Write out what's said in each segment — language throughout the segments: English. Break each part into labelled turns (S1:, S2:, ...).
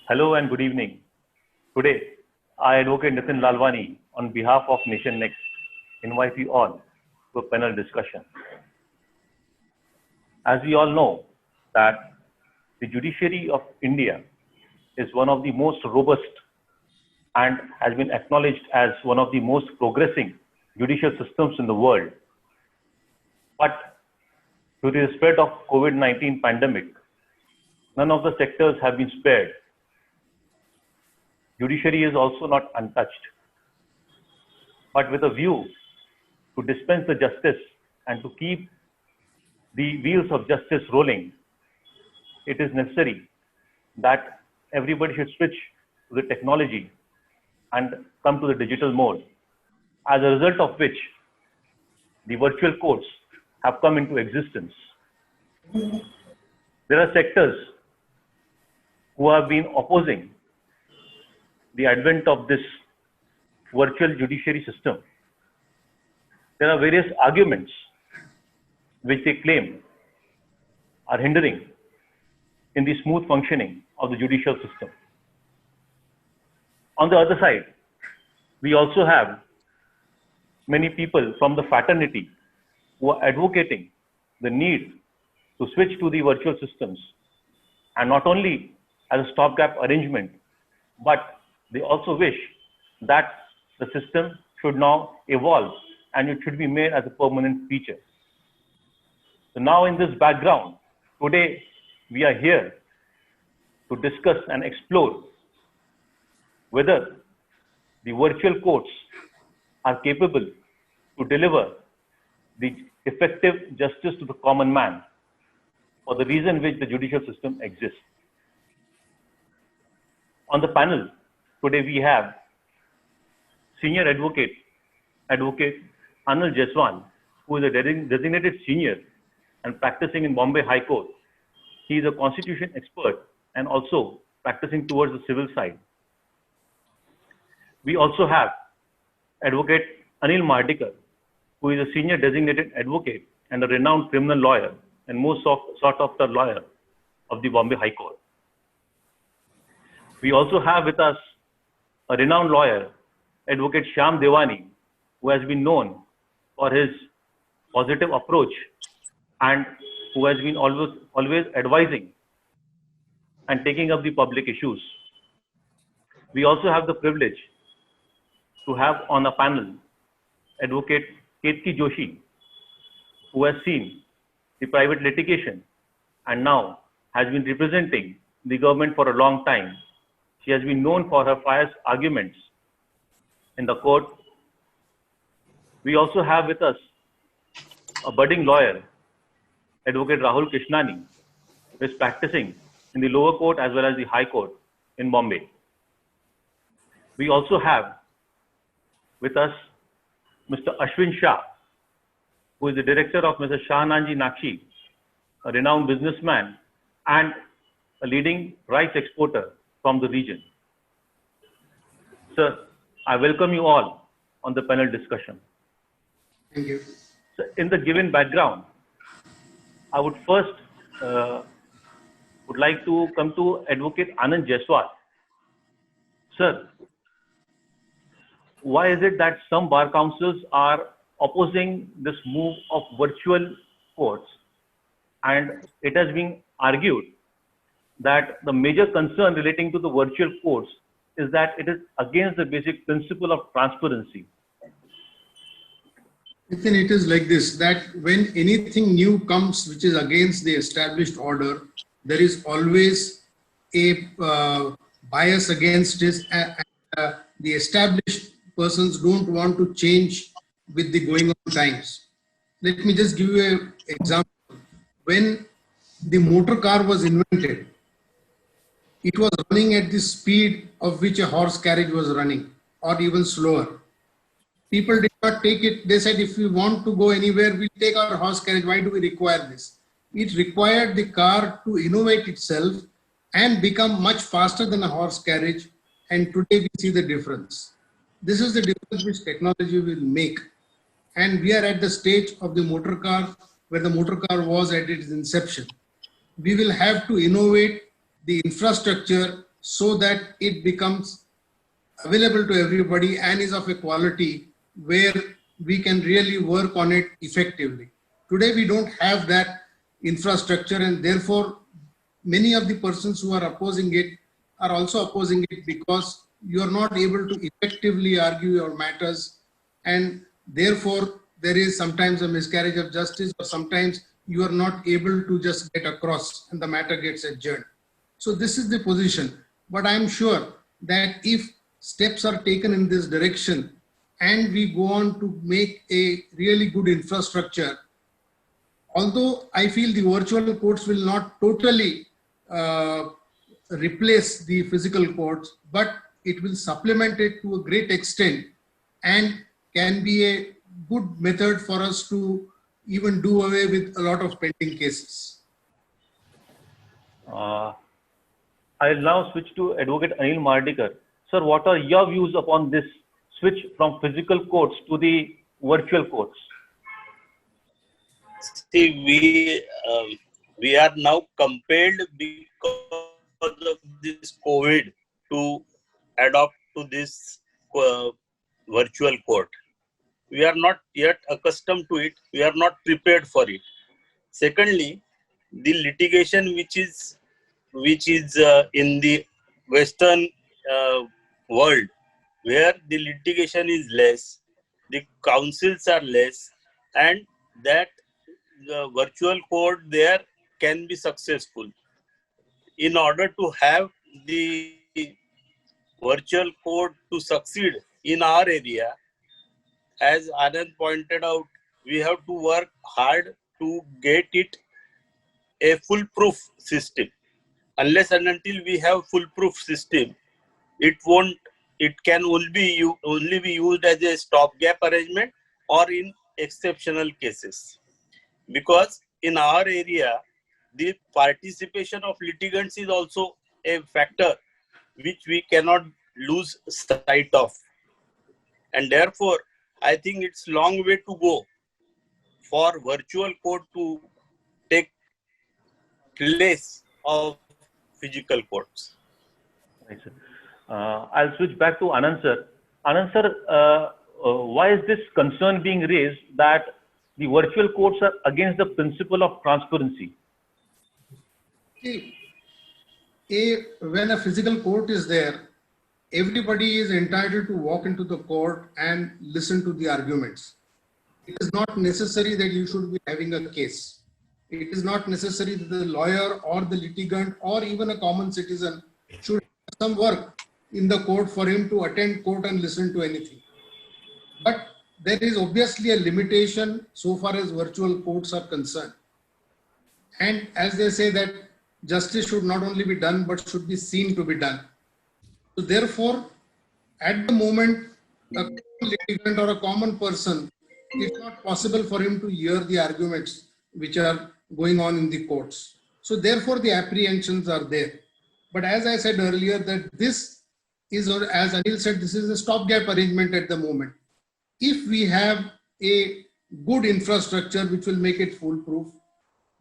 S1: Hello and good evening. Today, I, Advocate Nitin Lalwani, on behalf of Nation Next, invite you all to a panel discussion. As we all know that the judiciary of India is one of the most robust and has been acknowledged as one of the most progressing judicial systems in the world. But due to the spread of COVID-19 pandemic, none of the sectors have been spared. Judiciary is also not untouched. But with a view to dispense the justice and to keep the wheels of justice rolling, it is necessary that everybody should switch to the technology and come to the digital mode, as a result of which the virtual courts have come into existence. There are sectors who have been opposing the advent of this virtual judiciary system. There are various arguments which they claim are hindering in the smooth functioning of the judicial system. On the other side, we also have many people from the fraternity who are advocating the need to switch to the virtual systems, and not only as a stopgap arrangement, but they also wish that the system should now evolve and it should be made as a permanent feature. So now in this background, today we are here to discuss and explore whether the virtual courts are capable to deliver the effective justice to the common man for the reason which the judicial system exists. On the panel, today we have Senior Advocate Anil Jaiswal, who is a designated senior and practicing in Bombay High Court. He is a constitution expert and also practicing towards the civil side. We also have Advocate Anil Mardikar, who is a senior designated advocate and a renowned criminal lawyer and most sought after lawyer of the Bombay High Court. We also have with us a renowned lawyer, Advocate Shyam Devani, who has been known for his positive approach and who has been always advising and taking up the public issues. We also have the privilege to have on a panel Advocate Ketki Joshi, who has seen the private litigation and now has been representing the government for a long time. She has been known for her fierce arguments in the court. We also have with us a budding lawyer, Advocate Rahul Krishnani, who is practicing in the lower court as well as the high court in Bombay. We also have with us Mr. Ashwin Shah, who is the director of Mr. Shahnanji Nakshi, a renowned businessman and a leading rice exporter from the region. Sir, I welcome you all on the panel discussion.
S2: Thank you.
S1: So in the given background, I would first would like to come to Advocate Anil Jaiswal. Sir, why is it that some bar councils are opposing this move of virtual courts? And it has been argued that the major concern relating to the virtual courts is that it is against the basic principle of transparency.
S2: Within it is like this, that when anything new comes which is against the established order, there is always a bias against it. The established persons don't want to change with the going on times. Let me just give you an example. When the motor car was invented, it was running at the speed of which a horse carriage was running, or even slower. People did not take it. They said, if we want to go anywhere, we'll take our horse carriage. Why do we require this? It required the car to innovate itself and become much faster than a horse carriage. And today we see the difference. This is the difference which technology will make. And we are at the stage of the motor car where the motor car was at its inception. We will have to innovate the infrastructure so that it becomes available to everybody and is of a quality where we can really work on it effectively. Today, we don't have that infrastructure, and therefore, many of the persons who are opposing it are also opposing it because you are not able to effectively argue your matters, and therefore, there is sometimes a miscarriage of justice, or sometimes you are not able to just get across and the matter gets adjourned. So this is the position. But I am sure that if steps are taken in this direction and we go on to make a really good infrastructure, although I feel the virtual courts will not totally replace the physical courts, but it will supplement it to a great extent and can be a good method for us to even do away with a lot of pending cases.
S1: I'll now switch to Advocate Anil Mardikar. Sir, what are your views upon this switch from physical courts to the virtual courts?
S3: See, we are now compelled because of this COVID to adopt to this virtual court. We are not yet accustomed to it. We are not prepared for it. Secondly, the litigation which is in the Western world, where the litigation is less, the counsels are less, and that the virtual court there can be successful. In order to have the virtual court to succeed in our area, as Anand pointed out, we have to work hard to get it a foolproof system. Unless and until we have foolproof system, it can only be used as a stopgap arrangement or in exceptional cases. Because in our area, the participation of litigants is also a factor which we cannot lose sight of. And therefore, I think it's long way to go for virtual court to take place of physical courts.
S1: Right, sir. I'll switch back to Anand sir. Anand sir, why is this concern being raised that the virtual courts are against the principle of transparency?
S2: See, when a physical court is there, everybody is entitled to walk into the court and listen to the arguments. It is not necessary that you should be having a case. It is not necessary that the lawyer or the litigant or even a common citizen should have some work in the court for him to attend court and listen to anything. But there is obviously a limitation so far as virtual courts are concerned. And as they say that justice should not only be done, but should be seen to be done. So therefore, at the moment, a common litigant or a common person, it's not possible for him to hear the arguments which are going on in the courts. So therefore, the apprehensions are there. But as I said earlier, that this is, or as Anil said, this is a stopgap arrangement at the moment. If we have a good infrastructure which will make it foolproof,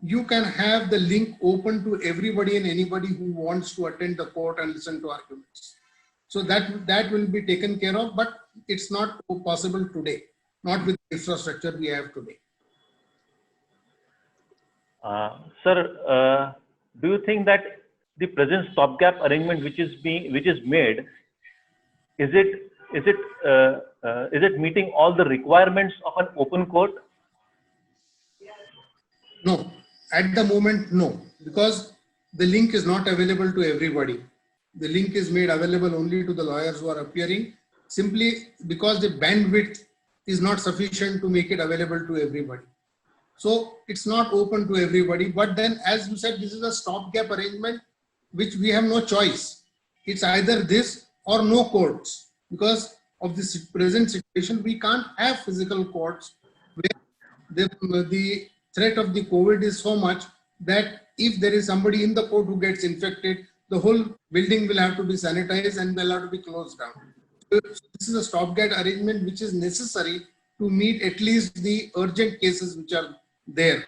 S2: you can have the link open to everybody and anybody who wants to attend the court and listen to arguments. So that will be taken care of, but it's not possible today, not with the infrastructure we have today.
S1: Sir, do you think that the present stopgap arrangement which is made, is it meeting all the requirements of an open court?
S2: No, at the moment, no, because the link is not available to everybody. The link is made available only to the lawyers who are appearing, simply because the bandwidth is not sufficient to make it available to everybody. So it's not open to everybody. But then, as you said, this is a stopgap arrangement, which we have no choice. It's either this or no courts. Because of this present situation, we can't have physical courts where the threat of the COVID is so much that if there is somebody in the court who gets infected, the whole building will have to be sanitized and will have to be closed down. So this is a stopgap arrangement which is necessary to meet at least the urgent cases which are there.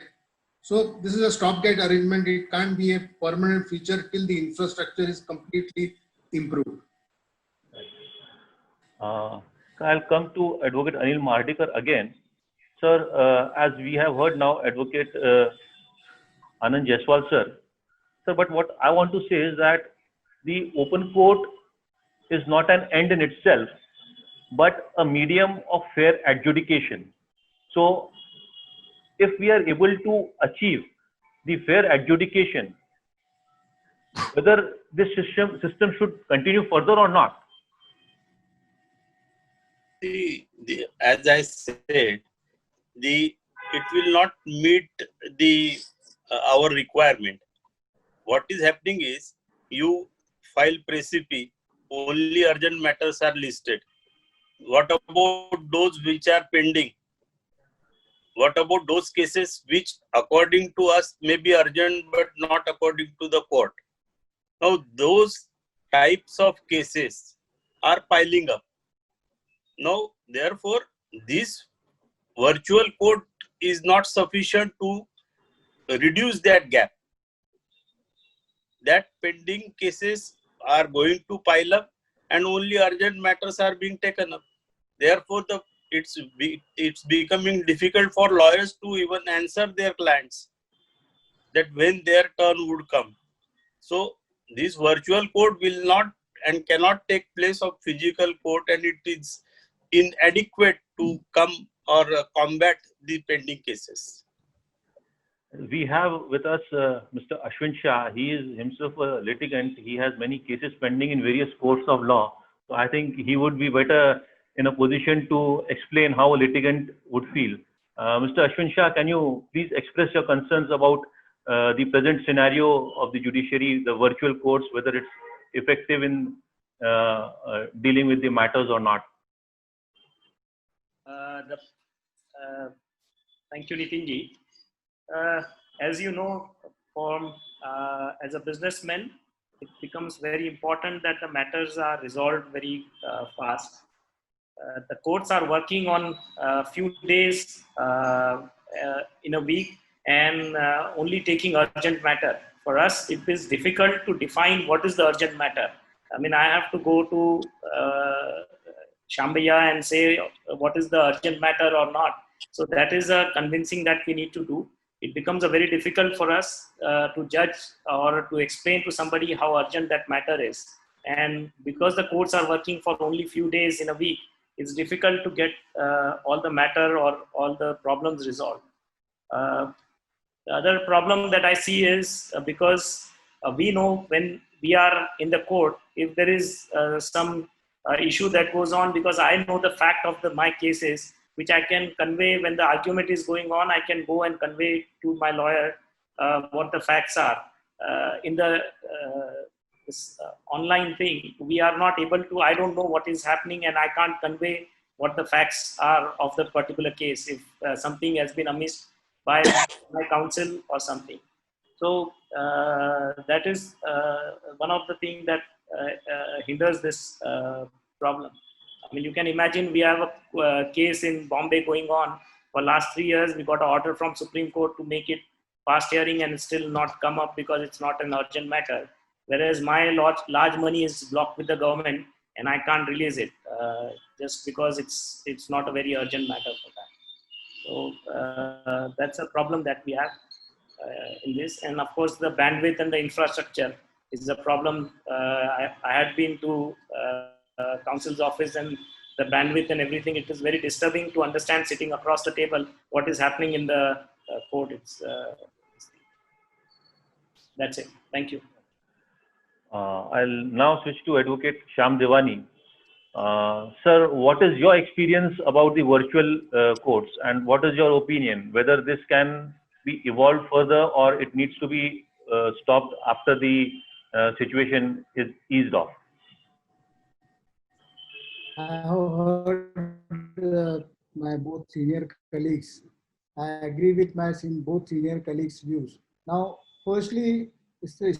S2: So this is a stopgate arrangement. It can't be a permanent feature till the infrastructure is completely improved.
S1: I'll come to Advocate Anil Mardikar again. Sir, as we have heard now, Advocate Anand Jaiswal, sir. Sir, but what I want to say is that the open court is not an end in itself, but a medium of fair adjudication. So, if we are able to achieve the fair adjudication, whether this system should continue further or not.
S3: As I said, it will not meet the our requirement. What is happening is you file precipi, only urgent matters are listed. What about those which are pending? What about those cases which according to us may be urgent but not according to the court? Now those types of cases are piling up. Now therefore this virtual court is not sufficient to reduce that gap. That pending cases are going to pile up and only urgent matters are being taken up. Therefore, it's becoming difficult for lawyers to even answer their clients that when their turn would come. So this virtual court will not and cannot take place of physical court, and it is inadequate to come or combat the pending cases.
S1: We have with us Mr. Ashwin Shah. He is himself a litigant. He has many cases pending in various courts of law. So I think he would be better in a position to explain how a litigant would feel. Mr. Ashwin Shah, can you please express your concerns about the present scenario of the judiciary, the virtual courts, whether it's effective in dealing with the matters or not?
S4: Thank you, Nitinji. As you know, as a businessman, it becomes very important that the matters are resolved very fast. The courts are working on a few days in a week and only taking urgent matter. For us, it is difficult to define what is the urgent matter. I mean, I have to go to Shambhaiya and say what is the urgent matter or not. So that is a convincing that we need to do. It becomes a very difficult for us to judge or to explain to somebody how urgent that matter is. And because the courts are working for only few days in a week, it's difficult to get all the matter or all the problems resolved. The other problem that I see is because we know when we are in the court, if there is some issue that goes on, because I know the fact of my cases, which I can convey when the argument is going on, I can go and convey to my lawyer what the facts are. In the this online thing, we are not able to, I don't know what is happening and I can't convey what the facts are of the particular case if something has been amiss by my counsel or something. So that is one of the things that hinders this problem. I mean, you can imagine we have a case in Bombay going on for last 3 years. We got an order from Supreme Court to make it fast hearing and it's still not come up because it's not an urgent matter. Whereas my large money is blocked with the government and I can't release it just because it's not a very urgent matter for that. So that's a problem that we have in this. And of course, the bandwidth and the infrastructure is a problem. I had been to counsel's office and the bandwidth and everything. It is very disturbing to understand sitting across the table what is happening in the court. That's it. Thank you.
S1: I'll now switch to Advocate Shyam Devani. Sir, what is your experience about the virtual courts and what is your opinion, whether this can be evolved further or it needs to be stopped after the situation is eased off?
S5: I have heard my both senior colleagues. I agree with my both senior colleagues' views. Now, firstly, it's the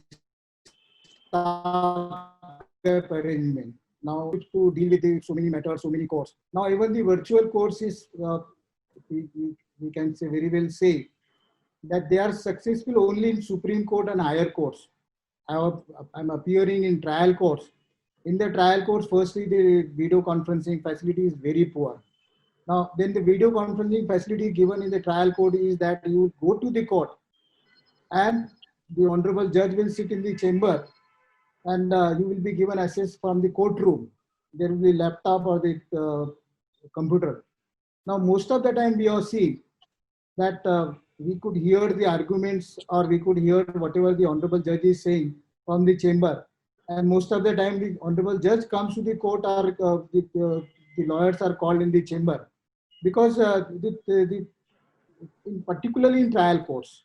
S5: startup arrangement. Now, to deal with so many matters, so many courts. Now, even the virtual courts is, we can say very well say, that they are successful only in Supreme Court and higher courts. I'm appearing in trial courts. In the trial courts, firstly, the video conferencing facility is very poor. Now, then the video conferencing facility given in the trial court is that you go to the court and the honorable judge will sit in the chamber and you will be given access from the courtroom. There will be laptop or the computer. Now, most of the time we are seeing that we could hear the arguments or we could hear whatever the honorable judge is saying from the chamber. And most of the time the honorable judge comes to the court or the lawyers are called in the chamber. Because particularly in trial courts,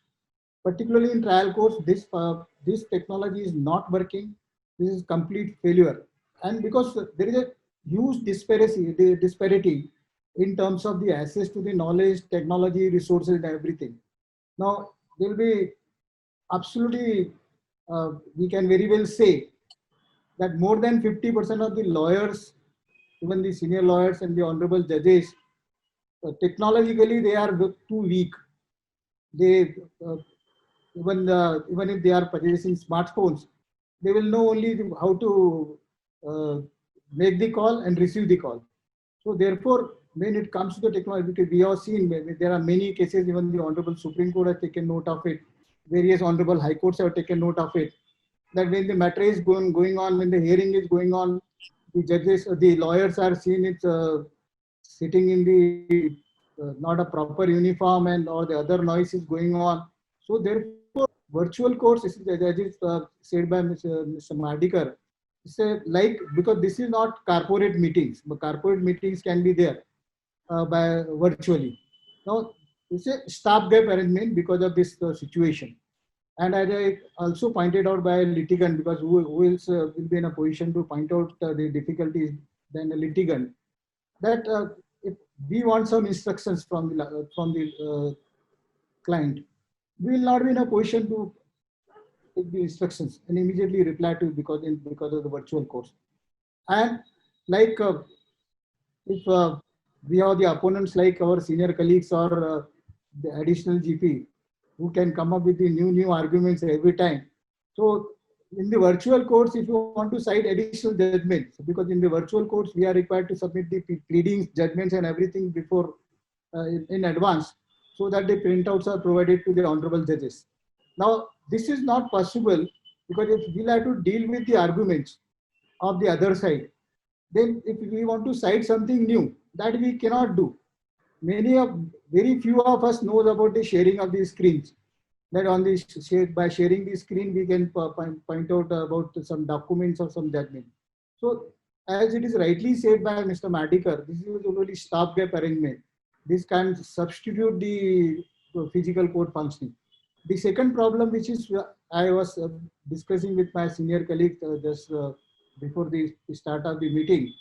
S5: this technology is not working. This is complete failure. And because there is a huge disparity in terms of the access to the knowledge, technology, resources, and everything. Now, there will be absolutely, we can very well say that more than 50% of the lawyers, even the senior lawyers and the honorable judges, technologically they are too weak. They even if they are purchasing smartphones, they will know only how to make the call and receive the call. So therefore, when it comes to the technology, because we have seen there are many cases, even the Honorable Supreme Court has taken note of it, various Honorable High Courts have taken note of it, that when the matter is going on, when the hearing is going on, the judges, the lawyers are seen it sitting in the not a proper uniform and or the other noise is going on. So therefore, virtual courts, as is said by Mr. Madikar, like, because this is not corporate meetings, but corporate meetings can be there by virtually. Now, it's a stopgap arrangement because of this situation. And as I also pointed out by a litigant, because who else will be in a position to point out the difficulties than a litigant, that if we want some instructions from the client, we will not be in a position to take the instructions and immediately reply to it because of the virtual course. And like if we have the opponents like our senior colleagues or the additional GP who can come up with the new arguments every time. So in the virtual courts, if you want to cite additional judgments, because in the virtual courts we are required to submit the pleadings, judgments, and everything before in advance, so that the printouts are provided to the honorable judges. Now, this is not possible because if we'll have to deal with the arguments of the other side, then if we want to cite something new, that we cannot do. Very few of us knows about the sharing of the screens. That on this by sharing the screen, we can point out about some documents or some judgment. So, as it is rightly said by Mr. Madikar, this is only stopgap arrangement. This can substitute the physical court functioning. The second problem, which is I was discussing with my senior colleague just before the start of the meeting.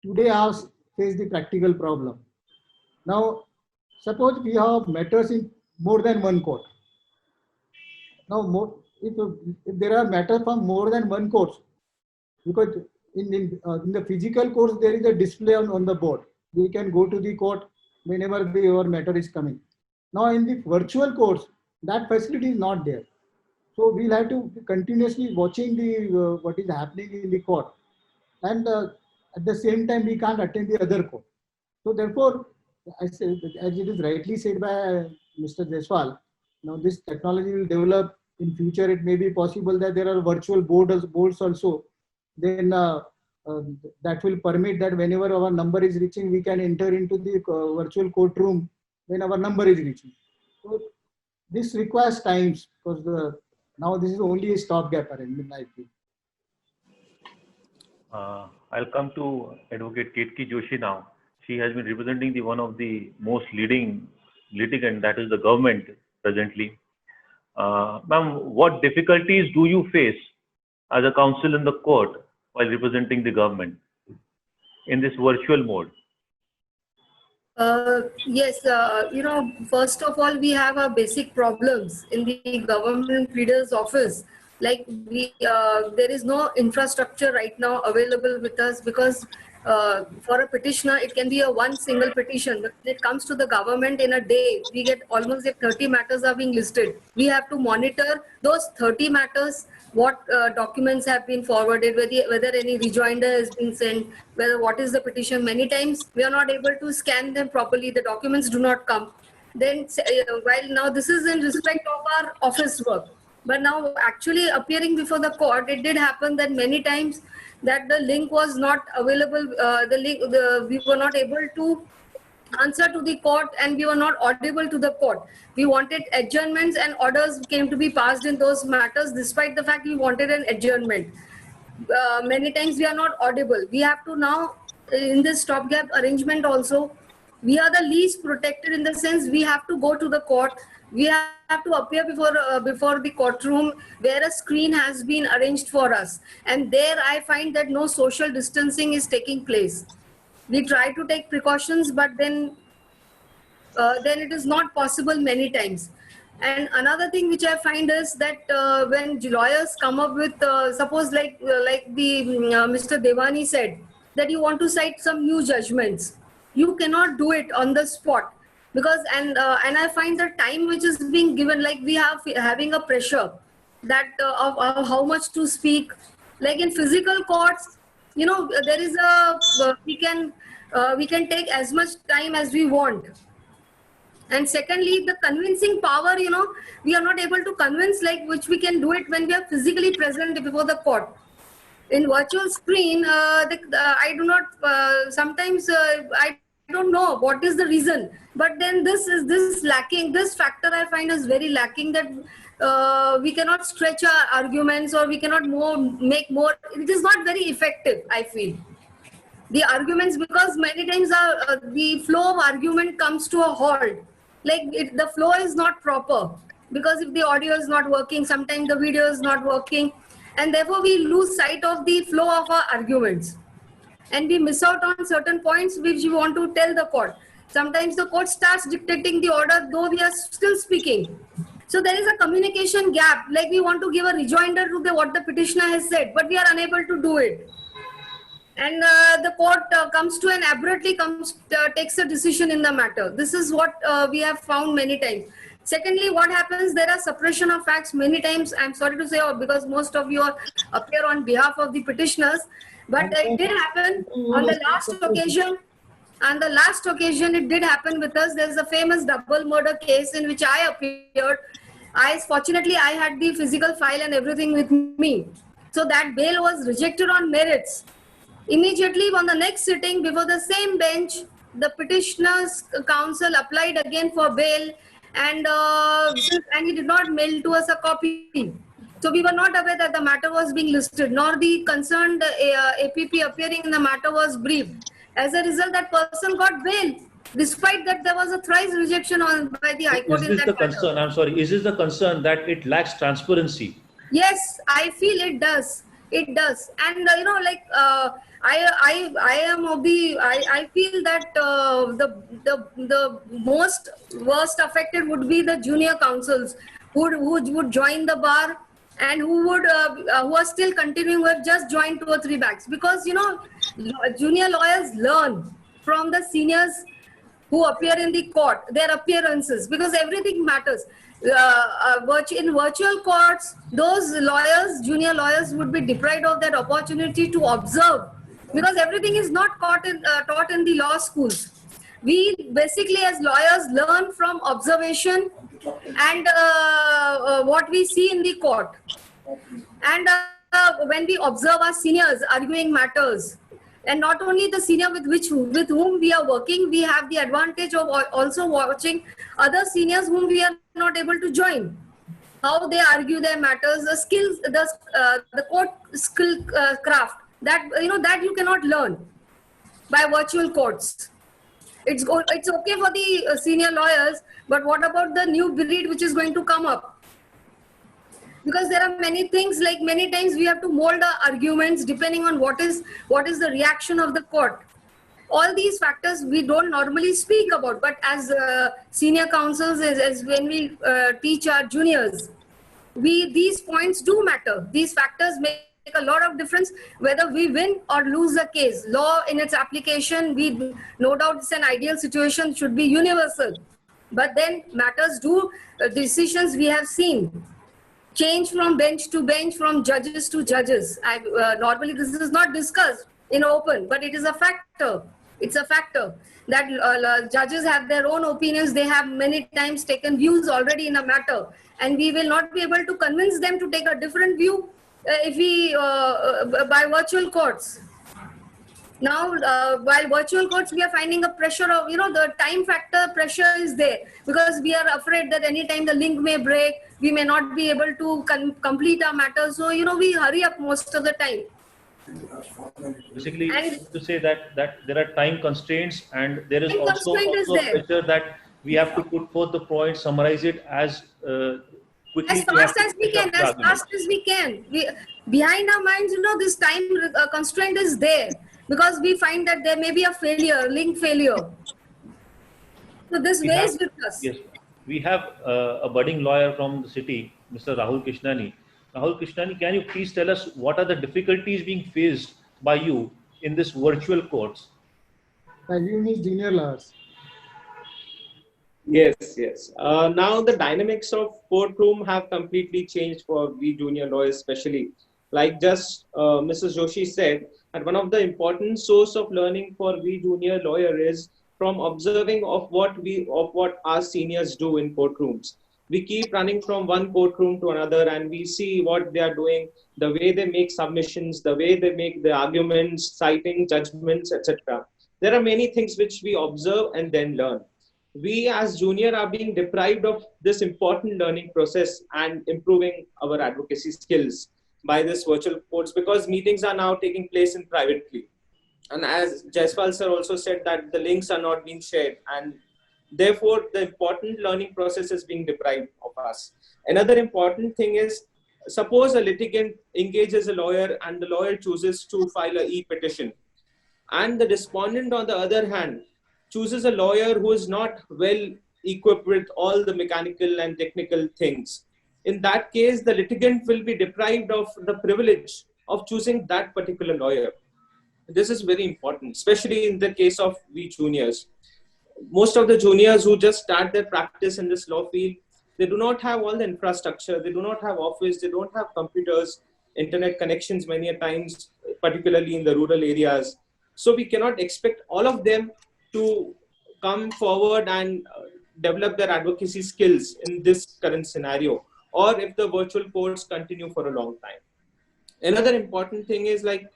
S5: Today, I have faced the practical problem. Now, suppose we have matters in more than one court. Now, if there are matters from more than one court, because in the physical course, there is a display on the board. We can go to the court whenever our matter is coming. Now, in the virtual course, that facility is not there. So we'll have to be continuously watching the what is happening in the court, and at the same time we can't attend the other court. So therefore, I say, as it is rightly said by Mr. Jaiswal, now this technology will develop in future. It may be possible that there are virtual boards also. Then that will permit that whenever our number is reaching, we can enter into the virtual courtroom when our number is reaching. So this requires times because now this is only a stopgap arrangement, I feel.
S1: I'll come to Advocate Ketki Joshi now. She has been representing one of the most leading litigant, that is the government presently. Ma'am, what difficulties do you face as a counsel in the court while representing the government in this virtual mode?
S6: Yes, first of all, we have our basic problems in the government pleader's office. Like there is no infrastructure right now available with us, because for a petitioner it can be a one single petition, but when it comes to the government, in a day we get almost like 30 matters are being listed. We have to monitor those 30 matters, what documents have been forwarded, whether any rejoinder has been sent, whether what is the petition. Many times we are not able to scan them properly, the documents do not come. Then while now this is in respect of our office work, but now actually appearing before the court, it did happen that many times that the link was not available, we were not able to answer to the court, and we were not audible to the court. We wanted adjournments, and orders came to be passed in those matters despite the fact we wanted an adjournment. Many times we are not audible. We have to now, in this stopgap arrangement also, we are the least protected, in the sense we have to go to the court. We have to appear before the courtroom, where a screen has been arranged for us. And there I find that no social distancing is taking place. We try to take precautions, but then it is not possible many times. And another thing which I find is that when lawyers come up with, suppose like Mr. Devani said, that you want to cite some new judgments, you cannot do it on the spot, because and I find the time which is being given, like we have having a pressure that of how much to speak. Like in physical courts, there is we can take as much time as we want. And secondly, the convincing power, we are not able to convince, like which we can do it when we are physically present before the court. In virtual screen, I do not, sometimes I don't know what is the reason, but then this is lacking. This factor I find is very lacking, that we cannot stretch our arguments, or we cannot make more. It is not very effective, I feel. The arguments, because many times the flow of argument comes to a halt. Like the flow is not proper, because if the audio is not working, sometimes the video is not working, and therefore we lose sight of the flow of our arguments, and we miss out on certain points which we want to tell the court. Sometimes the court starts dictating the order, though we are still speaking. So there is a communication gap. Like we want to give a rejoinder to what the petitioner has said, but we are unable to do it. And the court comes to and abruptly takes a decision in the matter. This is what we have found many times. Secondly, what happens, there are suppression of facts many times. I'm sorry to say, because most of you appear on behalf of the petitioners, but it did happen on the last occasion. On the last occasion, it did happen with us. There's a famous double murder case in which I appeared. Fortunately, I had the physical file and everything with me. So that bail was rejected on merits. Immediately on the next sitting, before the same bench, the petitioner's counsel applied again for bail, and he did not mail to us a copy. So we were not aware that the matter was being listed, nor the concerned APP appearing in the matter was briefed. As a result, that person got bail, despite that there was a thrice rejection by the High Court in that matter.
S7: Concern? I'm sorry. Is this the concern that it lacks transparency?
S6: Yes, I feel it does. It does, and I am of the. I feel that the most worst affected would be the junior counsels who would join the bar, and who are still continuing, who have just joined 2 or 3 backs, because junior lawyers learn from the seniors who appear in the court, their appearances, because everything matters. In virtual courts, those lawyers, junior lawyers, would be deprived of that opportunity to observe, because everything is not taught in the law schools. We basically, as lawyers, learn from observation and what we see in the court. And when we observe our seniors arguing matters, and not only the senior with whom we are working, we have the advantage of also watching other seniors whom we are not able to join, how they argue their matters, the skills, the court skill craft that that you cannot learn by virtual courts. It's okay for the senior lawyers, but what about the new breed which is going to come up? Because there are many things, like many times we have to mold our arguments depending on what is the reaction of the court. All these factors we don't normally speak about, but as senior counsels, as when we teach our juniors, these points do matter. These factors make a lot of difference whether we win or lose the case. Law in its application, no doubt it's an ideal situation, should be universal. But then matters do, decisions we have seen change from bench to bench, from judges to judges. Normally this is not discussed in open, but it is a factor. It's a factor that judges have their own opinions. They have many times taken views already in a matter, and we will not be able to convince them to take a different view if we by virtual courts. Now, while virtual courts, we are finding a pressure of, the time factor pressure is there, because we are afraid that anytime the link may break, we may not be able to complete our matter. So, we hurry up most of the time.
S7: Basically, to say that there are time constraints, and there is also pressure that we have to put forth the point, summarize it as quickly
S6: as fast as we can, as fast as we can. Behind our minds, this time constraint is there, because we find that there may be a failure, link failure. So this weighs with us.
S7: Yes, we have a budding lawyer from the city, Mr. Rahul Krishnani. Rahul Krishnani, can you please tell us what are the difficulties being faced by you in this virtual courts?
S5: You need junior lawyers.
S8: Yes. Now the dynamics of courtroom have completely changed for we junior lawyers, especially. Like just Mrs. Joshi said, that one of the important source of learning for we junior lawyer is from observing of what our seniors do in courtrooms. We keep running from one courtroom to another, and we see what they are doing, the way they make submissions, the way they make the arguments, citing judgments, etc. There are many things which we observe and then learn. We as junior are being deprived of this important learning process and improving our advocacy skills by this virtual courts, because meetings are now taking place in privately. And as Jaiswal sir also said, that the links are not being shared, and therefore the important learning process is being deprived of us. Another important thing is, suppose a litigant engages a lawyer and the lawyer chooses to file a e-petition, and the respondent on the other hand chooses a lawyer who is not well equipped with all the mechanical and technical things. In that case, the litigant will be deprived of the privilege of choosing that particular lawyer. This is very important, especially in the case of we juniors. Most of the juniors who just start their practice in this law field, they do not have all the infrastructure, they do not have office, they don't have computers, internet connections many a times, particularly in the rural areas. So we cannot expect all of them to come forward and develop their advocacy skills in this current scenario, or if the virtual courts continue for a long time. Another important thing is, like,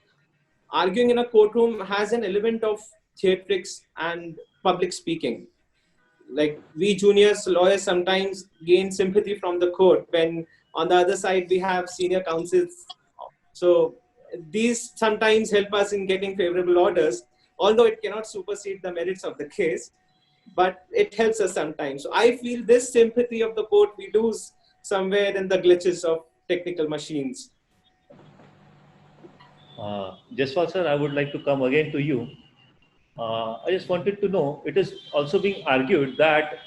S8: arguing in a courtroom has an element of theatrics and public speaking. Like, we juniors lawyers sometimes gain sympathy from the court when on the other side we have senior counsels. So these sometimes help us in getting favorable orders, although it cannot supersede the merits of the case, but it helps us sometimes. So I feel this sympathy of the court we lose somewhere in the glitches of technical machines.
S7: Jaiswal sir, I would like to come again to you. I just wanted to know, it is also being argued that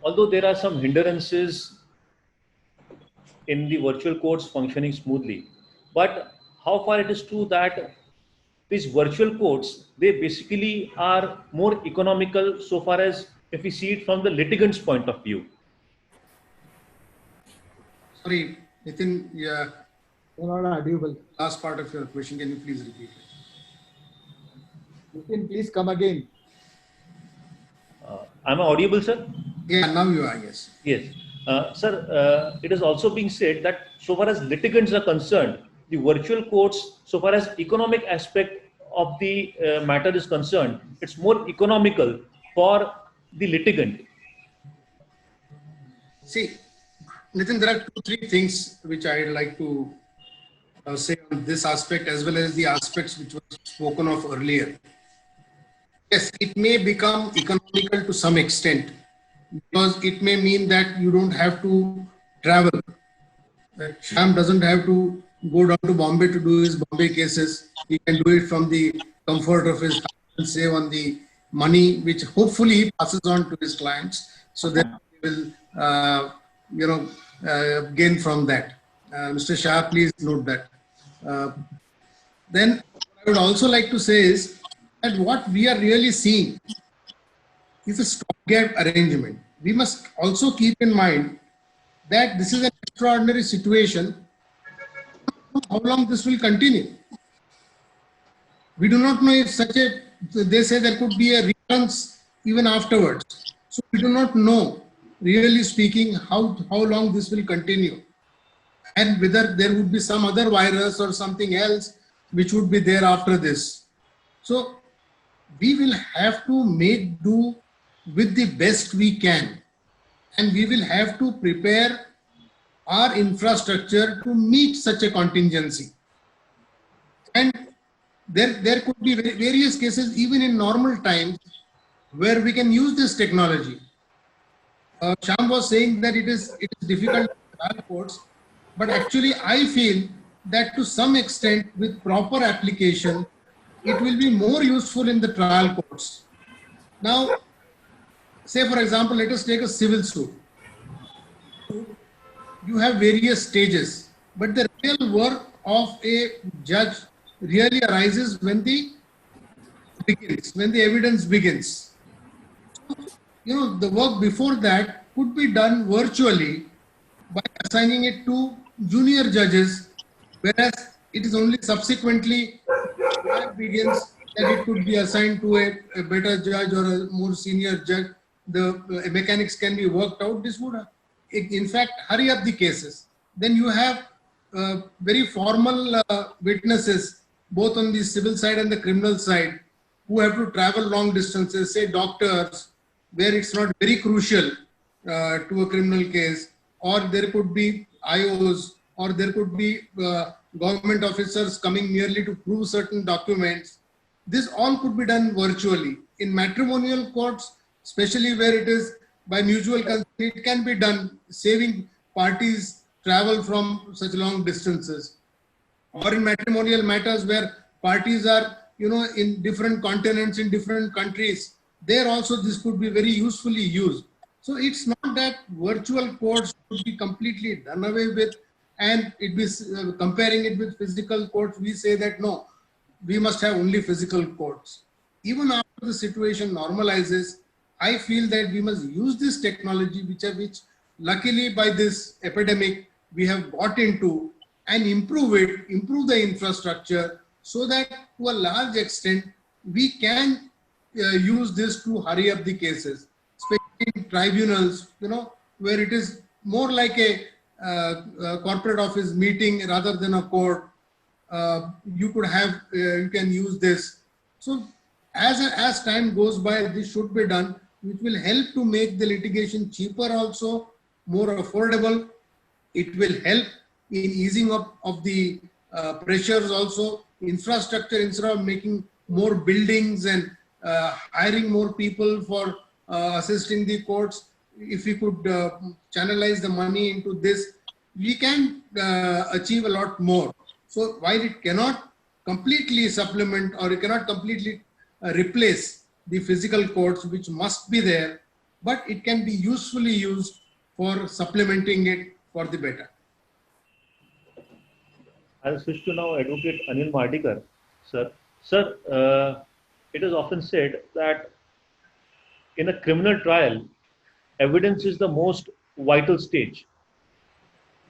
S7: although there are some hindrances in the virtual courts functioning smoothly, but how far it is true that these virtual courts, they basically are more economical so far as if we see it from the litigant's point of view?
S2: Sorry, Nitin, yeah.
S5: Not audible.
S2: Last part of your question, can you please repeat it?
S5: Nitin, please come again.
S7: Am I audible, sir?
S2: Yeah, now you are, yes.
S7: Yes. Sir, it is also being said that so far as litigants are concerned, the virtual courts, so far as economic aspect of the matter is concerned, it's more economical for the litigant.
S2: See, Nitin, there are 2-3 things which I'd like to say on this aspect, as well as the aspects which were spoken of earlier. Yes, it may become economical to some extent, because it may mean that you don't have to travel. Shyam doesn't have to go down to Bombay to do his Bombay cases. He can do it from the comfort of his house and save on the money, which hopefully he passes on to his clients, so that he will, gain from that. Mr. Shah, please note that. Then I would also like to say is that what we are really seeing is a stopgap arrangement. We must also keep in mind that this is an extraordinary situation. How long this will continue? We do not know if they say there could be a recurrence even afterwards. So we do not know, really speaking, how long this will continue, and whether there would be some other virus or something else which would be there after this. So we will have to make do with the best we can, and we will have to prepare our infrastructure to meet such a contingency. And there could be various cases even in normal times where we can use this technology. Shyam was saying that it is difficult in trial courts, but actually I feel that to some extent with proper application, it will be more useful in the trial courts. Now, say for example, let us take a civil suit. You have various stages, but the real work of a judge really arises when the evidence begins. You know, the work before that could be done virtually by assigning it to junior judges, whereas it is only subsequently that begins that it could be assigned to a better judge or a more senior judge. The mechanics can be worked out. This would, in fact, hurry up the cases. Then you have very formal witnesses, both on the civil side and the criminal side, who have to travel long distances, say doctors, where it's not very crucial to a criminal case, or there could be IOs, or there could be government officers coming merely to prove certain documents. This all could be done virtually. In matrimonial courts, especially where it is by mutual consent, it can be done, saving parties travel from such long distances. Or in matrimonial matters where parties are, you know, in different continents, in different countries, there also this could be very usefully used. So it's not that virtual courts should be completely done away with, and it be comparing it with physical courts. We say that no, we must have only physical courts. Even after the situation normalizes, I feel that we must use this technology, which luckily by this epidemic we have got into, and improve it, improve the infrastructure, so that to a large extent we can use this to hurry up the cases, especially in tribunals, you know, where it is more like a corporate office meeting rather than a court. You could have, you can use this. So as time goes by, this should be done, which will help to make the litigation cheaper, also more affordable. It will help in easing up of the pressures also. Infrastructure, instead of making more buildings and hiring more people for assisting the courts, if we could channelize the money into this, we can achieve a lot more. So while it cannot completely supplement, or it cannot completely replace the physical courts, which must be there, but it can be usefully used for supplementing it for the better.
S7: I'll switch to now Advocate Anil Mardikar. Sir, it is often said that in a criminal trial, evidence is the most vital stage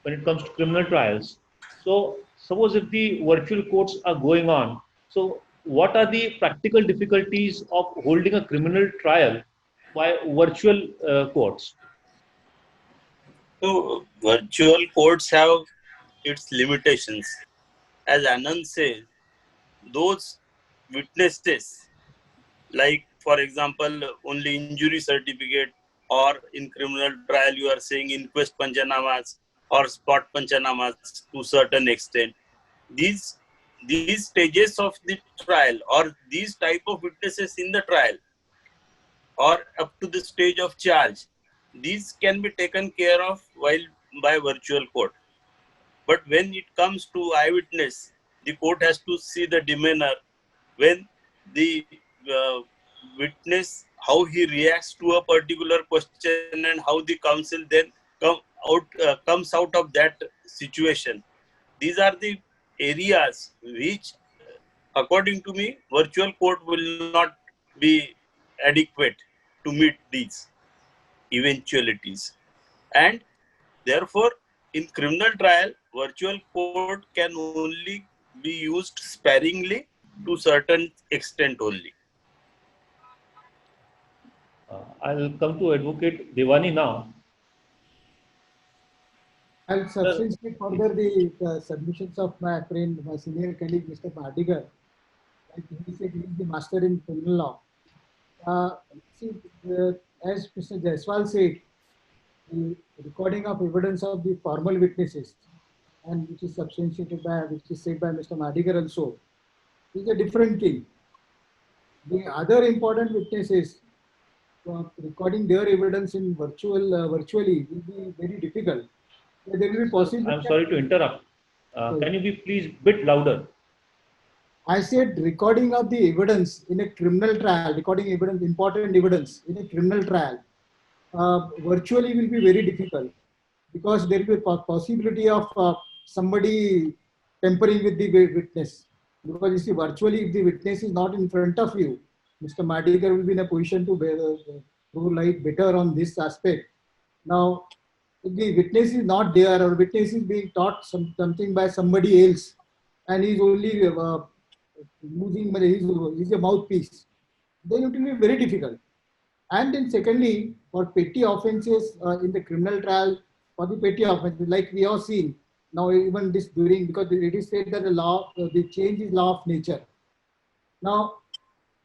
S7: when it comes to criminal trials. So suppose if the virtual courts are going on, so what are the practical difficulties of holding a criminal trial by virtual courts?
S3: So virtual courts have its limitations. As Anand says, those witnesses, like for example, only injury certificate, or in criminal trial you are saying inquest panchanamas or spot panchanamas to certain extent. These stages of the trial, or these type of witnesses in the trial, or up to the stage of charge, these can be taken care of while by virtual court. But when it comes to eyewitness, the court has to see the demeanor when the witness, how he reacts to a particular question, and how the counsel then comes out of that situation. These are the areas which, according to me, virtual court will not be adequate to meet these eventualities. And therefore, in criminal trial, virtual court can only be used sparingly to certain extent only.
S7: I'll come to Advocate Devani now.
S5: I'll substantiate further the submissions of my friend, my senior colleague, Mr. Bhadigar. Like he said, he is the master in criminal law. See, as Mr. Jaiswal said, the recording of evidence of the formal witnesses, and which is substantiated by, which is said by Mr. Madigar also, is a different thing. The other important witnesses, recording their evidence in virtually will be very difficult. There will be possible.
S7: I'm sorry to interrupt. Can you be please bit louder?
S5: I said recording of the evidence in a criminal trial, recording evidence, important evidence in a criminal trial, virtually will be very difficult because there will be a possibility of somebody tampering with the witness. Because you see, virtually, if the witness is not in front of you, Mr. Madigar will be in a position to throw light better on this aspect. Now, if the witness is not there or witness is being taught something by somebody else and he's only he's a mouthpiece, then it will be very difficult. And then secondly, for petty offences in the criminal trial, for the petty offences, like we have seen now, even this during, because it is said that the law, the change is law of nature. Now,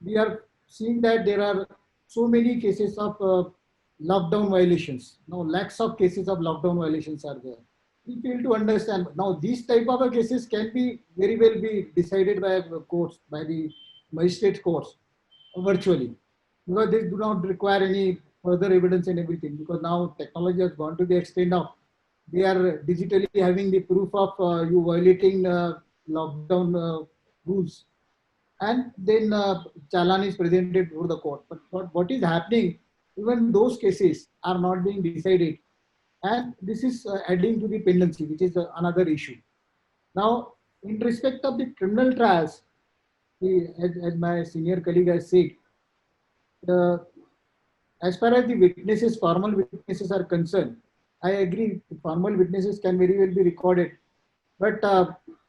S5: we are seeing that there are so many cases of lockdown violations. Now, lakhs of cases of lockdown violations are there. We fail to understand. Now, these type of cases can be very well be decided by courts, by the magistrate courts, virtually, because they do not require any further evidence and everything. Because now technology has gone to the extent of they are digitally having the proof of you violating lockdown rules, and then challan is presented before the court. But what is happening? Even those cases are not being decided. And this is adding to the pendency, which is another issue. Now, in respect of the criminal trials, as my senior colleague has said, as far as the witnesses, formal witnesses are concerned, I agree, formal witnesses can very well be recorded. But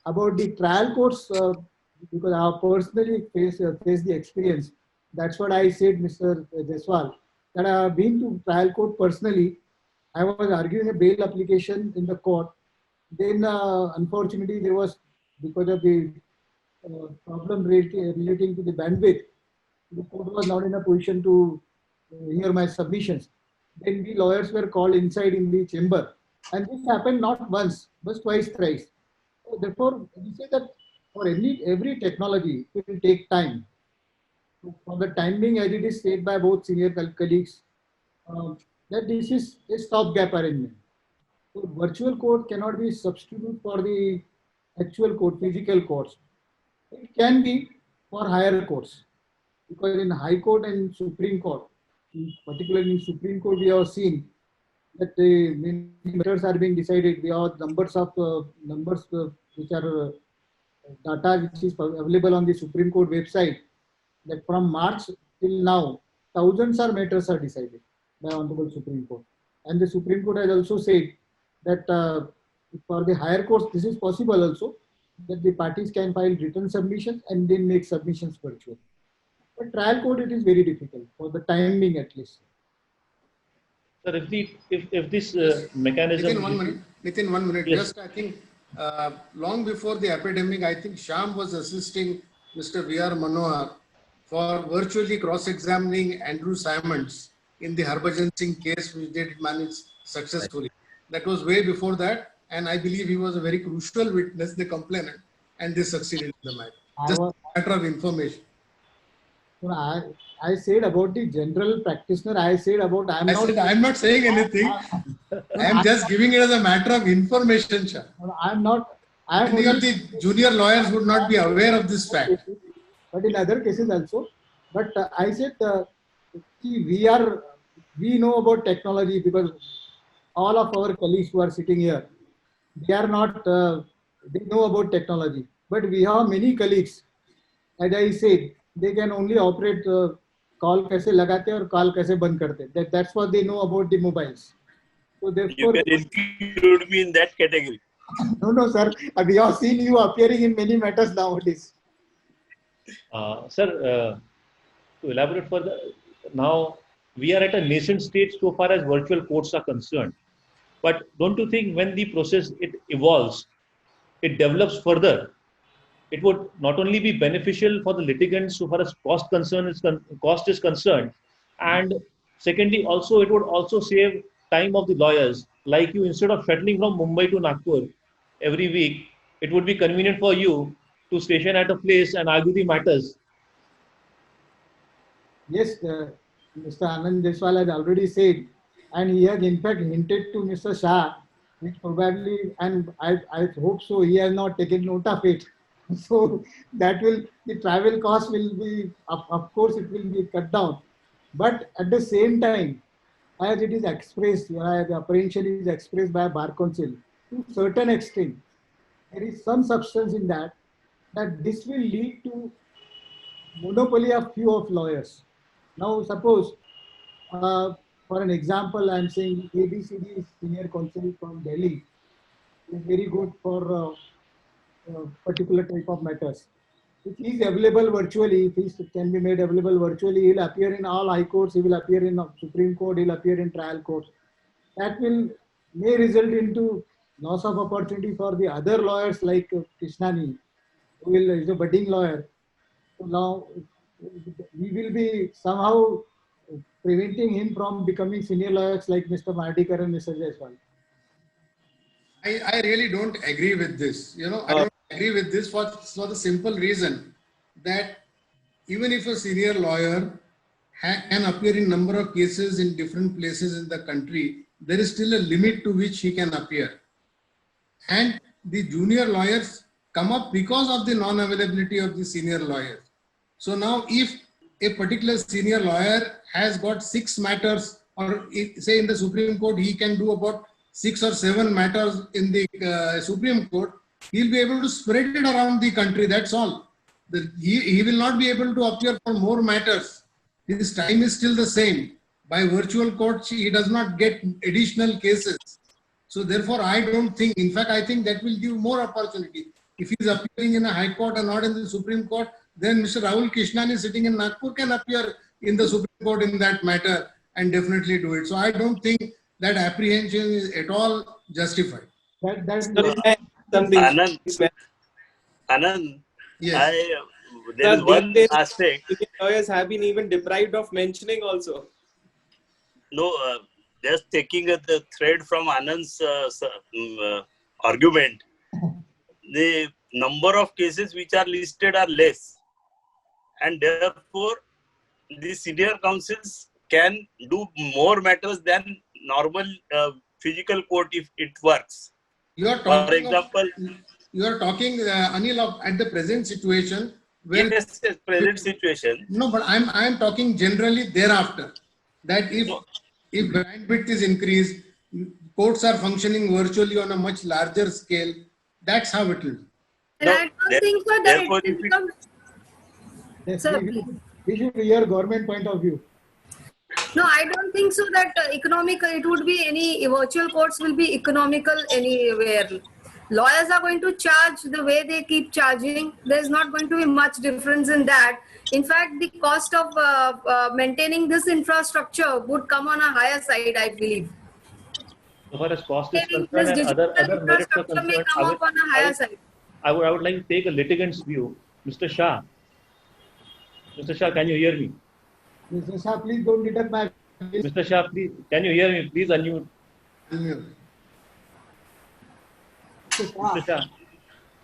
S5: about the trial courts, because I have personally faced the experience, that's what I said, Mr. Jaiswal, that I have been to trial court personally. I was arguing a bail application in the court. Then, unfortunately, there was, because of the problem relating to the bandwidth, the court was not in a position to hear my submissions. Then we lawyers were called inside in the chamber. And this happened not once, but twice, thrice. So therefore, we say that for every technology, it will take time. So for the time being, as it is said by both senior colleagues, that this is a stopgap arrangement. So virtual court cannot be substitute for the actual court, physical courts. It can be for higher courts, because in High Court and Supreme Court, particularly in Supreme Court, we have seen that the many matters are being decided. We have numbers which are data which is available on the Supreme Court website, that from March till now, thousands of matters are decided by Honorable Supreme Court. And the Supreme Court has also said that for the higher courts, this is possible also, that the parties can file written submissions and then make submissions virtual. But trial court, it is very difficult for the timing at least.
S7: Sir, if this mechanism...
S2: Nitin, 1 minute.
S7: Yes.
S2: Just I think long before the epidemic, I think Shyam was assisting Mr. V.R. Manohar for virtually cross-examining Andrew Simons in the Harbhajan Singh case, which they did manage successfully. That was way before that, and I believe he was a very crucial witness, the complainant, and they succeeded in the matter. Just a matter of information.
S5: I said about the general practitioner, I said about
S2: I'm not saying anything. I am just giving it as a matter of information, Shah. Many of the junior lawyers would not be aware of this fact.
S5: But in other cases also. But I said, we know about technology because all of our colleagues who are sitting here, they are not, they know about technology. But we have many colleagues, as I said, they can only operate call कैसे लगाते और call कैसे बंद करते. That's what they know about the mobiles. So
S3: You
S5: therefore,
S3: can include me in that category.
S5: no, sir. We have seen you appearing in many matters nowadays.
S7: Sir, to elaborate further, now we are at a nascent stage so far as virtual courts are concerned. But don't you think when the process it evolves, it develops further, it would not only be beneficial for the litigants so far as cost is concerned, and secondly, also it would also save time of the lawyers. Like you, instead of shuttling from Mumbai to Nagpur every week, it would be convenient for you to station at a place and argue the matters.
S5: Yes, Mr. Anand Deswal has already said, and he has in fact hinted to Mr. Shah, which probably, and I hope so, he has not taken note of it. So that will, the travel cost will be, of course, it will be cut down. But at the same time, as it is expressed, the apprehension is expressed by Bar Council, to a certain extent, there is some substance in that, that this will lead to monopoly of few of lawyers. Now, suppose, for an example, I am saying ABCD Senior Counsel from Delhi is very good for particular type of matters. If he is available virtually, if he can be made available virtually, he will appear in all high courts, he will appear in Supreme Court, he will appear in trial courts. That may result into loss of opportunity for the other lawyers like Krishnani, who is a budding lawyer. So now we will be somehow preventing him from becoming senior lawyers like Mr. Mardikar and Mr. Jaiswal.
S2: I really don't agree with this. I don't agree with this for the simple reason that even if a senior lawyer can appear in number of cases in different places in the country, there is still a limit to which he can appear. And the junior lawyers come up because of the non-availability of the senior lawyers. So now if a particular senior lawyer has got 6 matters, or say in the Supreme Court, he can do about 6 or 7 matters in the Supreme Court, he'll be able to spread it around the country, that's all. He will not be able to appear for more matters. His time is still the same. By virtual courts, he does not get additional cases. So therefore, I don't think, in fact, I think that will give more opportunity. If he is appearing in a High Court and not in the Supreme Court, then Mr. Rahul Krishnani sitting in Nagpur can appear in the Supreme Court in that matter and definitely do it. So I don't think that apprehension is at all justified.
S3: Anand,
S2: Yes.
S3: there is one aspect.
S8: Lawyers have been even deprived of mentioning also.
S3: No, just taking the thread from Anand's argument, the number of cases which are listed are less, and therefore the senior counsels can do more matters than normal physical court if it works.
S2: You are talking, Anil, at the present situation. Where
S3: yes, present situation.
S2: No, but I am talking generally thereafter. That if bandwidth is increased, courts are functioning virtually on a much larger scale, that's how it will be.
S6: And I don't think so that it will become...
S5: Yes,
S6: Sir,
S5: we should hear government point of view.
S6: No, I don't think so that it would be any virtual courts will be economical anywhere. Lawyers are going to charge the way they keep charging. There's not going to be much difference in that. In fact, the cost of maintaining this infrastructure would come on a higher side, I believe.
S7: So far as cost is
S6: This
S7: concerned and
S6: digital
S7: other merits are
S6: infrastructure may
S7: concerned,
S6: come up on a higher side.
S7: I would like to take a litigant's view. Mr. Shah. Mr. Shah, can you hear me?
S5: Mr. Shah, please don't deduct my...
S7: Mr. Shah, please, can you hear me? Please unmute. Mr. Shah,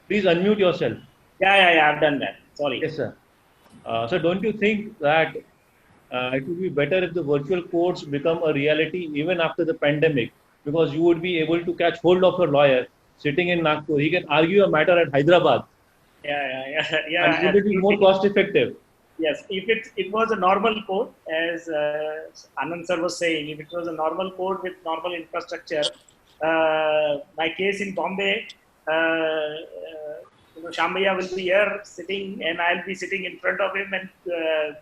S7: please unmute yourself.
S4: Yeah, I've done that. Sorry.
S7: Yes, sir. So don't you think that it would be better if the virtual courts become a reality even after the pandemic? Because you would be able to catch hold of a lawyer sitting in Nagpur. He can argue a matter at Hyderabad.
S4: Yeah.
S7: And it would be more cost effective.
S4: Yes, if it was a normal code, as Anand sir was saying, if it was a normal code with normal infrastructure, my case in Bombay, Shambhaya will be here sitting, and I'll be sitting in front of him and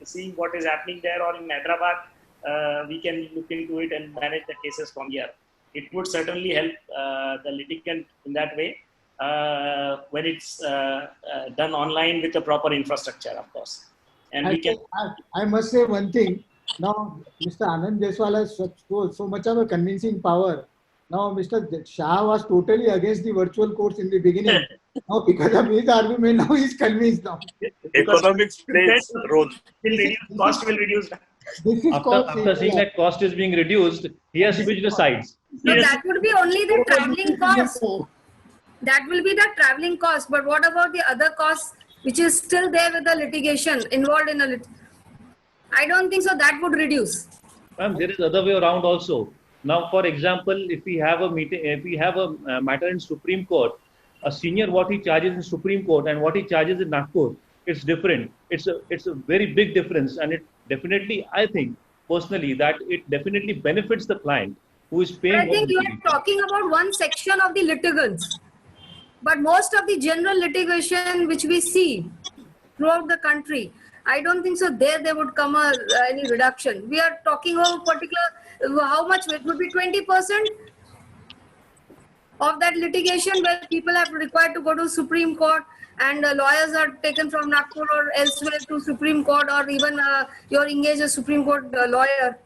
S4: seeing what is happening there. Or in Hyderabad, we can look into it and manage the cases from here. It would certainly help the litigant in that way when it's done online with the proper infrastructure, of course. And we can.
S5: I must say one thing. Now, Mr. Anand Jaiswal has so much of a convincing power. Now, Mr. Shah was totally against the virtual courts in the beginning. Now, because of his argument, now he's convinced now.
S3: Economics plays a role.
S4: Cost will reduce.
S5: This is
S7: After seeing that cost is being reduced, he has switched the sides.
S6: So that would be only the traveling cost. That will be the traveling cost. But what about the other costs, which is still there with the litigation involved in a I don't think so that would reduce.
S7: Ma'am, there is other way around also. Now, for example, if we have a meeting, if we have a matter in Supreme Court, a senior what he charges in Supreme Court and what he charges in Nagpur, it's different. It's a very big difference, and it definitely, I think personally, that it definitely benefits the client who is paying.
S6: But I think you are talking about one section of the litigants. But most of the general litigation which we see throughout the country, I don't think so there would come any reduction. We are talking of particular, how much it would be 20% of that litigation where people are required to go to Supreme Court and lawyers are taken from Nagpur or elsewhere to Supreme Court, or even you're engaged a Supreme Court lawyer.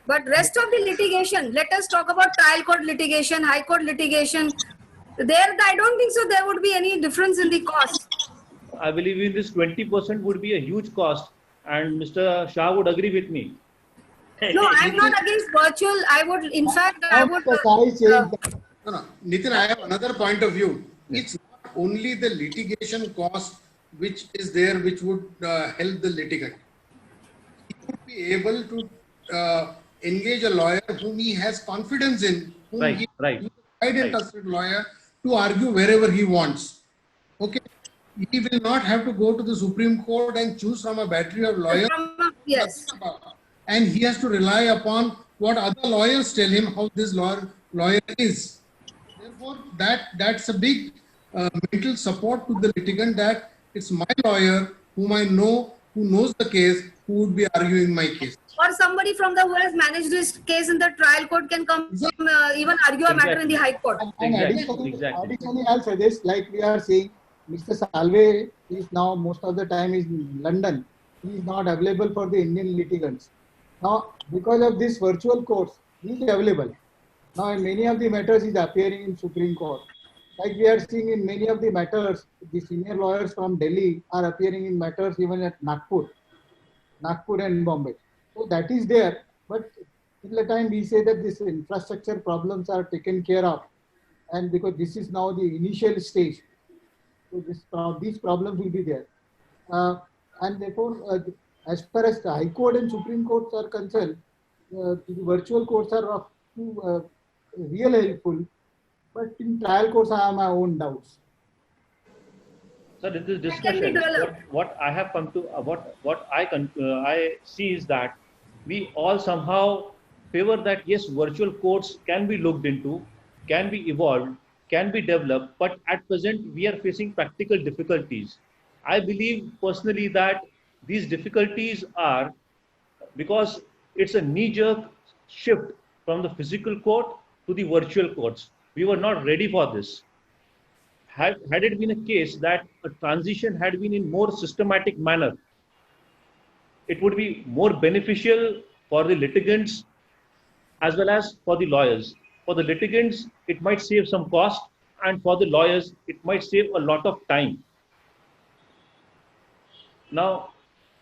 S6: But rest of the litigation, let us talk about trial court litigation, high court litigation. There, I don't think so there would be any difference in the cost.
S7: I believe in this 20% would be a huge cost, and Mr. Shah would agree with me.
S6: No, I'm not against virtual. I would, in fact, I would.
S2: No, Nitin, I have another point of view. It's not only the litigation cost which is there, which would help the litigant. He would be able to engage a lawyer whom he has confidence in, whom he is a tried and trusted lawyer, to argue wherever he wants. Okay, he will not have to go to the Supreme Court and choose from a battery of lawyers.
S6: Yes.
S2: And he has to rely upon what other lawyers tell him how this lawyer is. Therefore, that's a big mental support to the litigant, that it's my lawyer whom I know, who knows the case, who would be arguing my case.
S6: Or somebody from the who has managed this case in the trial court can come even argue a matter in the high court.
S5: And additionally, I'll suggest, like we are saying, Mr. Salve is now most of the time is in London. He is not available for the Indian litigants. Now, because of this virtual courts, he is available. Now, in many of the matters, he is appearing in Supreme Court. Like we are seeing in many of the matters, the senior lawyers from Delhi are appearing in matters even at Nagpur and Bombay. So that is there. But till the time we say that this infrastructure problems are taken care of, and because this is now the initial stage, so these problems will be there. And therefore, as far as the High Court and Supreme Courts are concerned, the virtual courts are really helpful. But in trial courts, I have my own doubts.
S7: So in this discussion, what I have come to, what I see is that we all somehow favor that yes, virtual courts can be looked into, can be evolved, can be developed, but at present we are facing practical difficulties. I believe personally that these difficulties are because it's a knee-jerk shift from the physical court to the virtual courts. We were not ready for this. Had it been a case that a transition had been in more systematic manner, it would be more beneficial for the litigants as well as for the lawyers. For the litigants, it might save some cost, and for the lawyers, it might save a lot of time. Now,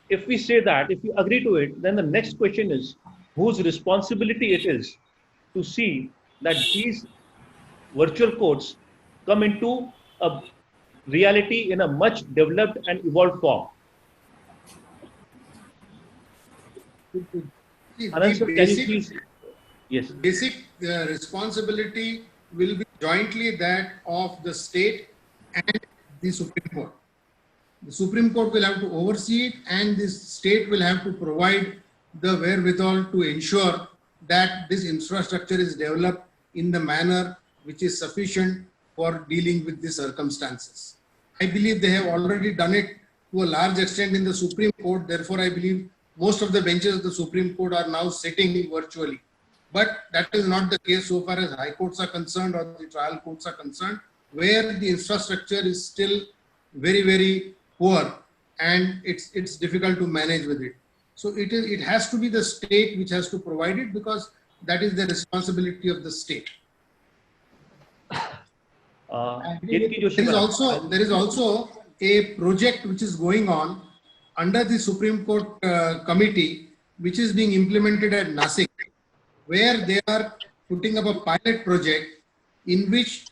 S7: if we say that, if we agree to it, then the next question is whose responsibility it is to see that these virtual courts come into a reality in a much developed and evolved form. Anand, can you please? Yes.
S2: Basic responsibility will be jointly that of the state and the Supreme Court. The Supreme Court will have to oversee it, and the state will have to provide the wherewithal to ensure that this infrastructure is developed in the manner which is sufficient for dealing with the circumstances. I believe they have already done it to a large extent in the Supreme Court. Therefore, I believe most of the benches of the Supreme Court are now sitting virtually. But that is not the case so far as high courts are concerned or the trial courts are concerned, where the infrastructure is still very, very poor and it's difficult to manage with it. So it has to be the state which has to provide it, because that is the responsibility of the state. There is also a project which is going on under the Supreme Court committee, which is being implemented at Nasik, where they are putting up a pilot project in which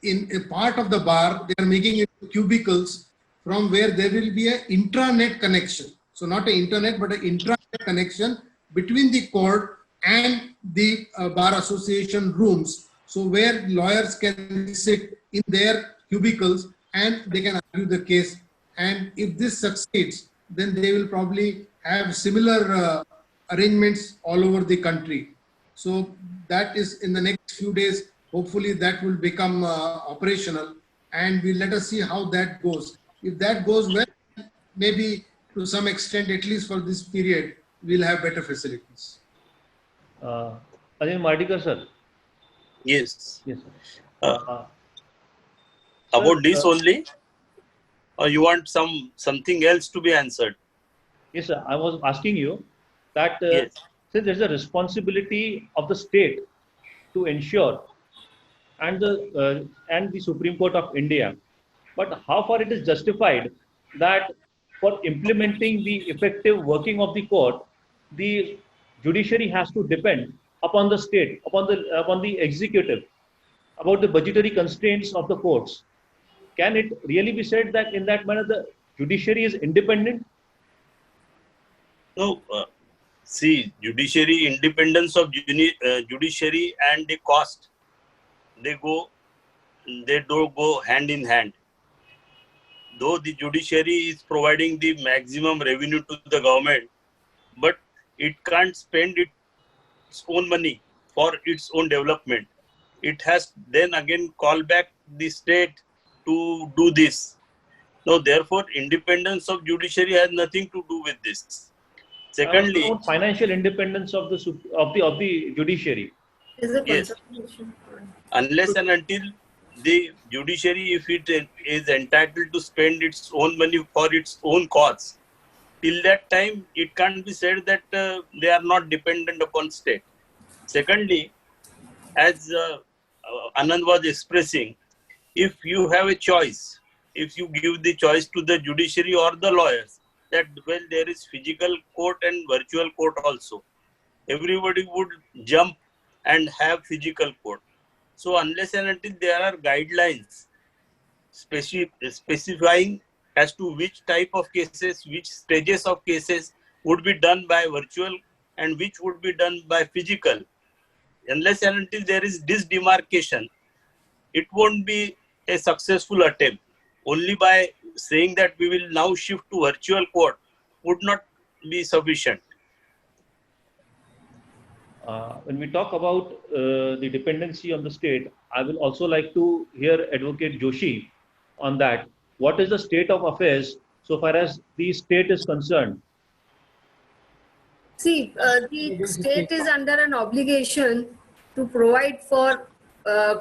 S2: in a part of the bar, they are making it cubicles from where there will be an intranet connection. So not an internet, but an intranet connection between the court and the bar association rooms. So where lawyers can sit in their cubicles and they can argue the case. And if this succeeds, then they will probably have similar arrangements all over the country. So that is in the next few days, hopefully that will become operational, and let us see how that goes. If that goes well, maybe to some extent, at least for this period, we'll have better facilities.
S7: Ajay Mardikar, sir.
S3: Yes.
S7: Yes, sir.
S3: About this only, or you want something else to be answered?
S7: Yes, sir. I was asking you that
S3: Yes.
S7: since there's a responsibility of the state to ensure, and the Supreme Court of India, but how far it is justified that for implementing the effective working of the court, the judiciary has to depend upon the state, upon the executive, about the budgetary constraints of the courts. Can it really be said that in that manner the judiciary is independent?
S3: No. See, judiciary independence of judiciary and the cost, they don't go hand in hand. Though the judiciary is providing the maximum revenue to the government, but it can't spend its own money for its own development. It has then again call back the state to do this. Now, therefore, independence of judiciary has nothing to do with this. Secondly,
S7: financial independence of the judiciary.
S3: Yes. Unless and until the judiciary, if it is entitled to spend its own money for its own cause, till that time, it can't be said that they are not dependent upon state. Secondly, as Anand was expressing, if you have a choice, if you give the choice to the judiciary or the lawyers, that well, there is physical court and virtual court also, everybody would jump and have physical court. So unless and until there are guidelines specifying as to which type of cases, which stages of cases would be done by virtual and which would be done by physical, unless and until there is this demarcation, it won't be a successful attempt. Only by saying that we will now shift to virtual court would not be sufficient.
S7: When we talk about the dependency on the state, I will also like to hear Advocate Joshi on that. What is the state of affairs so far as the state is concerned?
S6: See, the state is under an obligation to provide for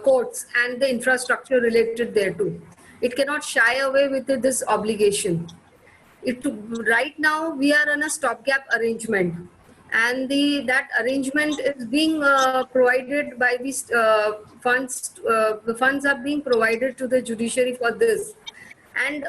S6: courts and the infrastructure related thereto. It cannot shy away with this obligation. Right now, we are in a stopgap arrangement, and that arrangement is being provided by these funds. The funds are being provided to the judiciary for this, and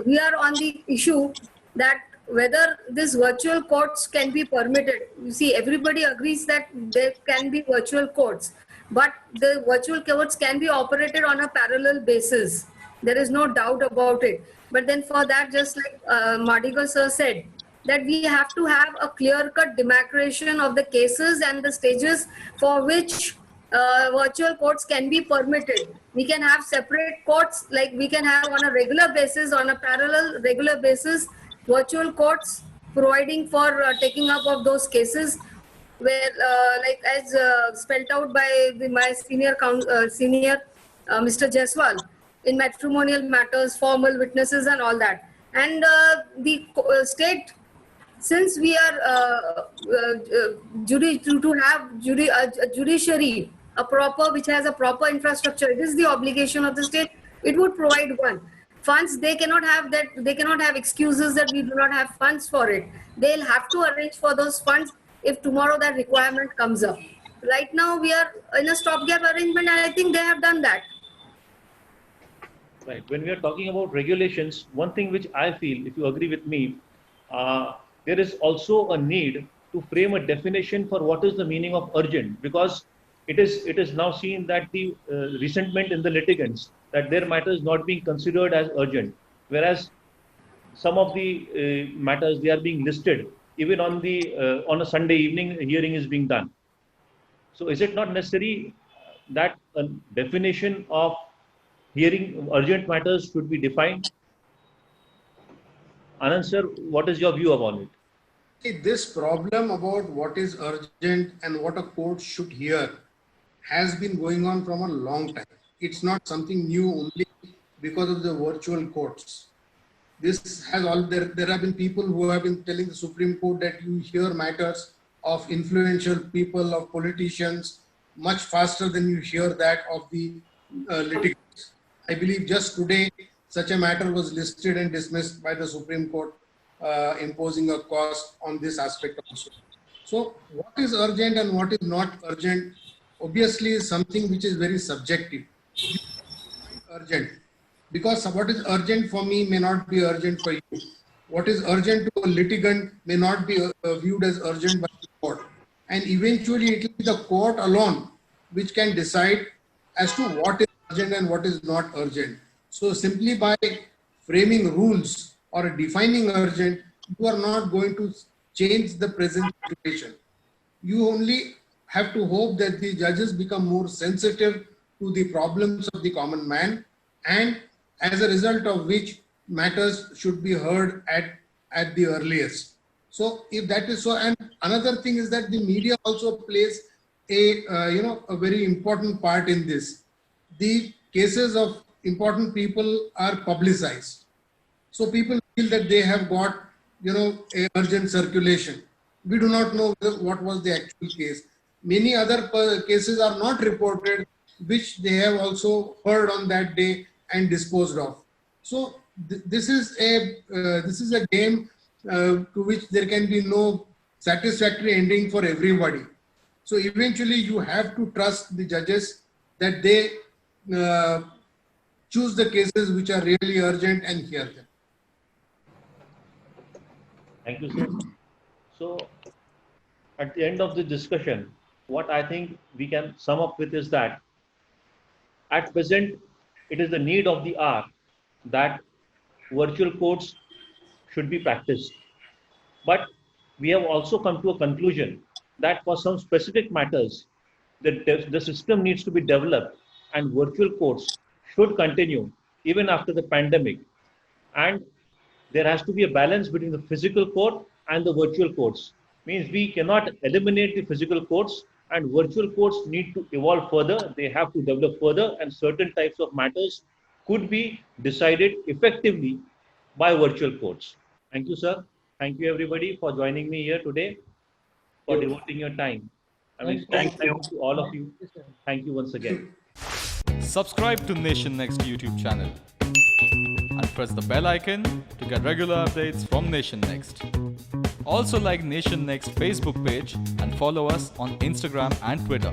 S6: we are on the issue that whether these virtual courts can be permitted. You see, everybody agrees that there can be virtual courts, but the virtual courts can be operated on a parallel basis. There is no doubt about it. But then for that, just like Mardikar sir said, that we have to have a clear-cut demarcation of the cases and the stages for which virtual courts can be permitted. We can have separate courts, like we can have on a regular basis, on a parallel regular basis, virtual courts providing for taking up of those cases, where like as spelled out by my senior Mr. Jaiswal, in matrimonial matters, formal witnesses and all that. And the state, since we are to have a judiciary, a proper, which has a proper infrastructure, it is the obligation of the state. It would provide one. Funds, they cannot have that. They cannot have excuses that we do not have funds for it. They'll have to arrange for those funds if tomorrow that requirement comes up. Right now, we are in a stopgap arrangement, and I think they have done that.
S7: Right. When we are talking about regulations, one thing which I feel, if you agree with me, there is also a need to frame a definition for what is the meaning of urgent, because it is now seen that the resentment in the litigants, that their matter is not being considered as urgent, whereas some of the matters, they are being listed even on the on a Sunday evening, a hearing is being done. So is it not necessary that a definition of hearing urgent matters should be defined? Anand sir, what is your view about it?
S2: See, this problem about what is urgent and what a court should hear has been going on from a long time. It's not something new only because of the virtual courts. This has all there have been people who have been telling the Supreme Court that you hear matters of influential people, of politicians, much faster than you hear that of the litigants. I believe just today, such a matter was listed and dismissed by the Supreme Court, imposing a cost on this aspect also. So what is urgent and what is not urgent, obviously is something which is very subjective. Urgent. Because what is urgent for me may not be urgent for you. What is urgent to a litigant may not be viewed as urgent by the court. And eventually it will be the court alone which can decide as to what is urgent and what is not urgent. So simply by framing rules or defining urgent, you are not going to change the present situation. You only have to hope that the judges become more sensitive to the problems of the common man, and as a result of which matters should be heard at the earliest. So if that is so, and another thing is that the media also plays a very important part in this. The cases of important people are publicized. So people feel that they have got, a urgent circulation. We do not know what was the actual case. Many other cases are not reported, which they have also heard on that day and disposed of. So this is a game to which there can be no satisfactory ending for everybody. So eventually you have to trust the judges that they choose the cases which are really urgent and hear them.
S7: Thank you, sir. So at the end of the discussion, what I think we can sum up with is that at present, it is the need of the hour that virtual courts should be practiced. But we have also come to a conclusion that for some specific matters, the system needs to be developed and virtual courts should continue even after the pandemic. And there has to be a balance between the physical court and the virtual courts. Means we cannot eliminate the physical courts, and virtual courts need to evolve further. They have to develop further, and certain types of matters could be decided effectively by virtual courts. Thank you, sir. Thank you, everybody, for joining me here today, for devoting your time. Thank you to all of you. Thank you once again.
S9: Subscribe to Nation Next YouTube channel and press the bell icon to get regular updates from Nation Next. Also like Nation Next Facebook page and follow us on Instagram and Twitter.